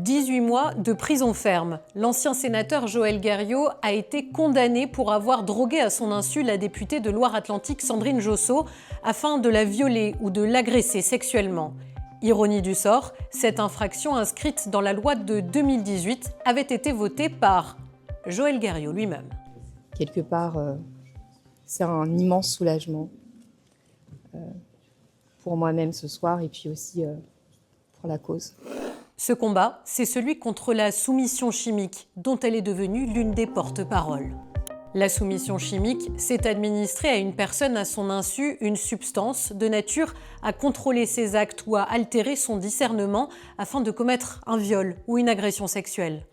18 mois de prison ferme. L'ancien sénateur Joël Guerriau a été condamné pour avoir drogué à son insu la députée de Loire-Atlantique Sandrine Josso afin de la violer ou de l'agresser sexuellement. Ironie du sort, cette infraction inscrite dans la loi de 2018 avait été votée par Joël Guerriau lui-même. Quelque part, c'est un immense soulagement pour moi-même ce soir et puis aussi pour la cause. Ce combat, c'est celui contre la soumission chimique, dont elle est devenue l'une des porte-paroles. La soumission chimique, c'est administrer à une personne à son insu une substance de nature à contrôler ses actes ou à altérer son discernement afin de commettre un viol ou une agression sexuelle.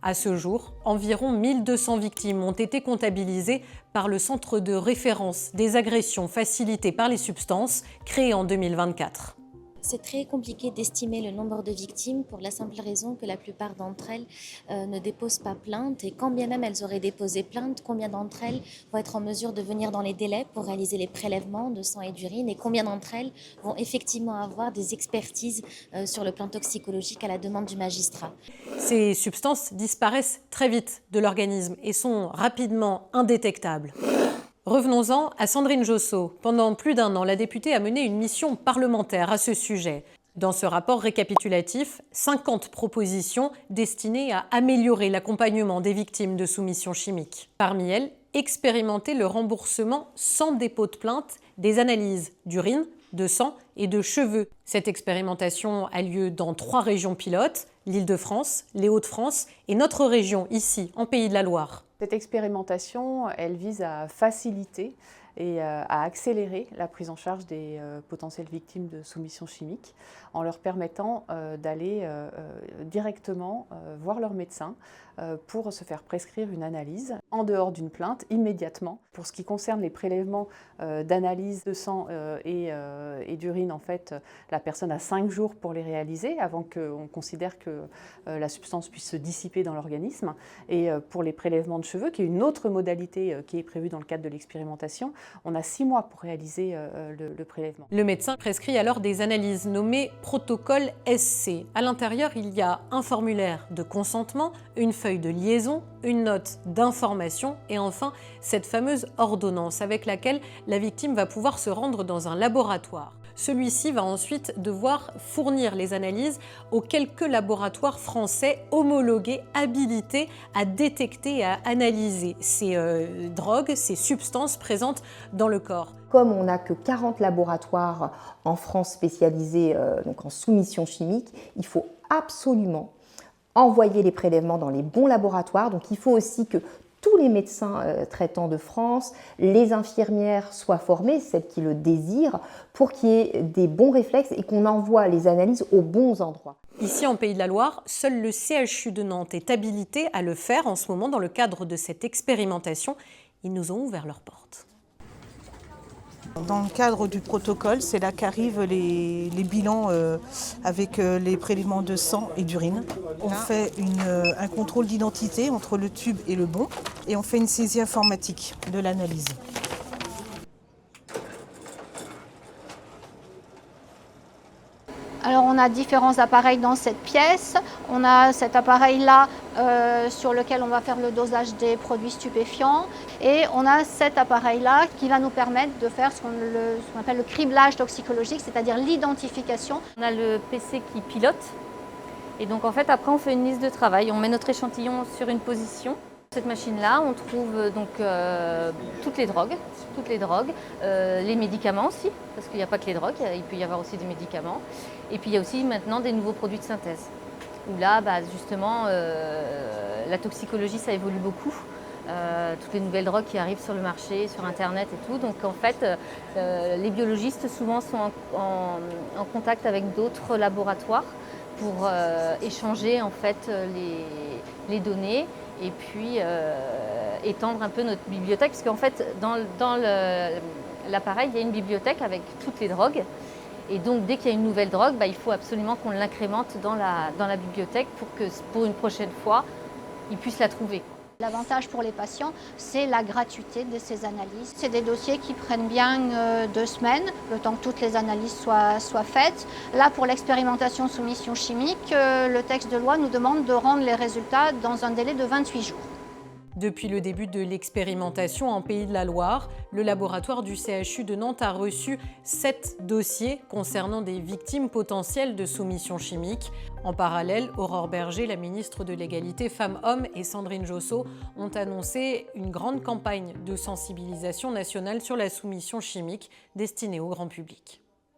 À ce jour, environ 1200 victimes ont été comptabilisées par le Centre de référence des agressions facilitées par les substances, créé en 2024. C'est très compliqué d'estimer le nombre de victimes pour la simple raison que la plupart d'entre elles ne déposent pas plainte et quand bien même elles auraient déposé plainte, combien d'entre elles vont être en mesure de venir dans les délais pour réaliser les prélèvements de sang et d'urine et combien d'entre elles vont effectivement avoir des expertises sur le plan toxicologique à la demande du magistrat. Ces substances disparaissent très vite de l'organisme et sont rapidement indétectables. Revenons-en à Sandrine Josso. Pendant plus d'1 an, la députée a mené une mission parlementaire à ce sujet. Dans ce rapport récapitulatif, 50 propositions destinées à améliorer l'accompagnement des victimes de soumission chimique. Parmi elles, expérimenter le remboursement sans dépôt de plainte des analyses d'urine, de sang et de cheveux. Cette expérimentation a lieu dans 3 régions pilotes, l'Île-de-France, les Hauts-de-France et notre région, ici, en Pays de la Loire. Cette expérimentation, elle vise à faciliter et à accélérer la prise en charge des potentielles victimes de soumission chimique en leur permettant d'aller directement voir leur médecin pour se faire prescrire une analyse en dehors d'une plainte immédiatement. Pour ce qui concerne les prélèvements d'analyse de sang et d'urine, en fait, la personne a 5 jours pour les réaliser avant qu'on considère que la substance puisse se dissiper dans l'organisme. Et pour les prélèvements de cheveux, qui est une autre modalité qui est prévue dans le cadre de l'expérimentation, on a 6 mois pour réaliser le prélèvement. Le médecin prescrit alors des analyses nommées protocole SC. À l'intérieur, il y a un formulaire de consentement, une feuille de liaison, une note d'information et enfin cette fameuse ordonnance avec laquelle la victime va pouvoir se rendre dans un laboratoire. Celui-ci va ensuite devoir fournir les analyses aux quelques laboratoires français homologués, habilités à détecter et à analyser ces drogues, ces substances présentes dans le corps. Comme on n'a que 40 laboratoires en France spécialisés donc en soumission chimique, il faut absolument envoyer les prélèvements dans les bons laboratoires. Donc il faut aussi que tous les médecins traitants de France, les infirmières soient formées, celles qui le désirent, pour qu'il y ait des bons réflexes et qu'on envoie les analyses aux bons endroits. Ici, en Pays de la Loire, seul le CHU de Nantes est habilité à le faire en ce moment dans le cadre de cette expérimentation. Ils nous ont ouvert leurs portes. Dans le cadre du protocole, c'est là qu'arrivent les bilans avec les prélèvements de sang et d'urine. On fait un contrôle d'identité entre le tube et le bon et on fait une saisie informatique de l'analyse. Alors on a différents appareils dans cette pièce. On a cet appareil-là sur lequel on va faire le dosage des produits stupéfiants. Et on a cet appareil-là qui va nous permettre de faire ce qu'on appelle le criblage toxicologique, c'est-à-dire l'identification. On a le PC qui pilote. Et donc en fait après on fait une liste de travail. On met notre échantillon sur une position. Cette machine-là, on trouve donc toutes les drogues, les médicaments aussi, parce qu'il n'y a pas que les drogues, il peut y avoir aussi des médicaments. Et puis il y a aussi maintenant des nouveaux produits de synthèse, où là, justement, la toxicologie, ça évolue beaucoup. Toutes les nouvelles drogues qui arrivent sur le marché, sur Internet et tout. Donc en fait, les biologistes souvent sont en contact avec d'autres laboratoires pour échanger en fait les données. Et puis étendre un peu notre bibliothèque, parce qu'en fait, dans l'appareil, il y a une bibliothèque avec toutes les drogues. Et donc, dès qu'il y a une nouvelle drogue, il faut absolument qu'on l'incrémente dans la bibliothèque pour que, pour une prochaine fois, ils puissent la trouver. L'avantage pour les patients, c'est la gratuité de ces analyses. C'est des dossiers qui prennent bien 2 semaines, le temps que toutes les analyses soient faites. Là, pour l'expérimentation soumission chimique, le texte de loi nous demande de rendre les résultats dans un délai de 28 jours. Depuis le début de l'expérimentation en Pays de la Loire, le laboratoire du CHU de Nantes a reçu 7 dossiers concernant des victimes potentielles de soumission chimique. En parallèle, Aurore Bergé, la ministre de l'Égalité Femmes-Hommes, et Sandrine Josso ont annoncé une grande campagne de sensibilisation nationale sur la soumission chimique destinée au grand public.